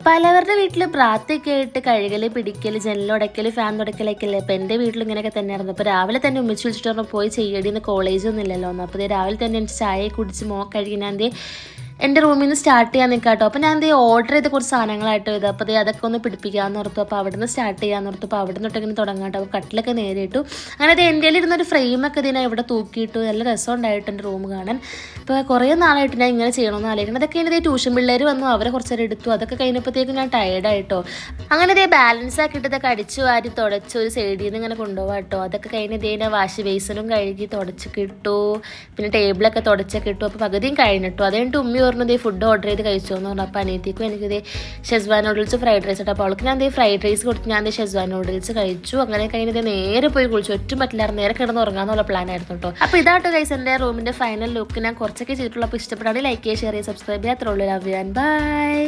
പലവരുടെ വീട്ടിൽ പ്രാർത്ഥനയൊക്കെ ആയിട്ട് കഴുകൽ പിടിക്കൽ ജനലുടയ്ക്കൽ ഫാൻ തുടയ്ക്കലൊക്കെ അല്ലേ. അപ്പോൾ എൻ്റെ വീട്ടിൽ ഇങ്ങനെയൊക്കെ തന്നെയായിരുന്നു. അപ്പോൾ രാവിലെ തന്നെ ഉമ്മിച്ച് വിളിച്ചിട്ട് പറഞ്ഞു പോയി ചെയ്യടിന്ന്, കോളേജൊന്നും ഇല്ലല്ലോ എന്ന്. അപ്പോൾ രാവിലെ തന്നെ എനിക്ക് ചായ കുടിച്ച് കഴുകി ഞാൻ എൻ്റെ റൂമിൽ നിന്ന് സ്റ്റാർട്ട് ചെയ്യാൻ നിൽക്കാട്ടോ. അപ്പോൾ ഞാൻ ഓർഡർ ചെയ്ത കുറച്ച് സാധനങ്ങളായിട്ടോ ഇത്. അപ്പോൾ അതൊക്കെ ഒന്ന് പിടിപ്പിക്കാമെന്ന് ഓർത്തു. അപ്പോൾ അവിടെ നിന്ന് സ്റ്റാർട്ട് ചെയ്യാമെന്ന് ഓർത്തു. അപ്പോൾ അവിടെ നിന്നിട്ട് ഇങ്ങനെ തുടങ്ങാട്ടോ. അപ്പോൾ കട്ടിലൊക്കെ നേരിട്ടു. അങ്ങനെ അത് എൻ്റെ ഇരുന്നൊരു ഫ്രെയിമൊക്കെ ഇതിനെ ഇവിടെ തൂക്കിയിട്ടു. നല്ല രസമുണ്ടായിട്ട് എൻ്റെ റൂം കാണാൻ. അപ്പോൾ കുറേ നാളായിട്ട് ഞാൻ ഇങ്ങനെ ചെയ്യണമെന്ന് ആലോചിക്കണം. അതൊക്കെ എൻ്റെ ട്യൂഷൻ പിള്ളേർ വന്നു, അവരെ കുറച്ച് നേരം എടുത്തു. അതൊക്കെ കഴിഞ്ഞപ്പോഴത്തേക്കും ഞാൻ ടയർഡായിട്ടോ. അങ്ങനെ ഇതേ ബാലൻസ് ആക്കിയിട്ട് ഇതൊക്കെ അടിച്ചു വാരി തുടച്ച് ഒരു സൈഡിൽ നിന്ന് ഇങ്ങനെ കൊണ്ടുപോകാം കേട്ടോ. അതൊക്കെ കഴിഞ്ഞ് ഇതേ വാഷ് ബേസിനും കഴുകി തുടച്ചൊക്കെ ഇട്ടു. പിന്നെ ടേബിളൊക്കെ തുടച്ചൊക്കെ ഇട്ടു. അപ്പോൾ പകുതിയും കഴിഞ്ഞിട്ടു. അത് കഴിഞ്ഞിട്ട് ഉമ്മി പറഞ്ഞത് ഫുഡ് ഓർഡർ ചെയ്ത് കഴിച്ചു എന്ന് പറഞ്ഞു. അപ്പോൾ അനിയത്തിക്കും എനിക്കിത് ഷെസ്വാൻ നൂഡിൽസ് ഫ്രൈഡ് റൈസ് ഇട്ടു. അപ്പോൾ അവൾക്ക് ഞാൻ ഫ്രൈഡ് റൈസ് കൊടുത്ത് ഞാൻ ഷെസ്വാൻ നൂഡിൽസ് കഴിച്ചു. അങ്ങനെ കഴിഞ്ഞത് നേരെ പോയി കുളിച്ചു. ഒറ്റും പറ്റില്ലായിരുന്നു, നേരെ കിടന്ന് ഉറങ്ങാന്നുള്ള പ്ലാൻ ആയിരുന്നു കേട്ടോ. അപ്പോൾ ഇതാട്ടോ ഗൈസ് എൻ്റെ റൂമിൻ്റെ ഫൈനൽ ലുക്ക്. ഞാൻ കുറച്ചൊക്കെ ചെയ്തിട്ടുള്ളൂ. അപ്പോൾ ഇഷ്ടപ്പെട്ടാണെങ്കിൽ ലൈക്ക് ചെയ്യുക, ഷെയർ ചെയ്യുക, സബ്സ്ക്രൈബ് ചെയ്യുക. അത്രേ ഉള്ളൂ. Love you and by.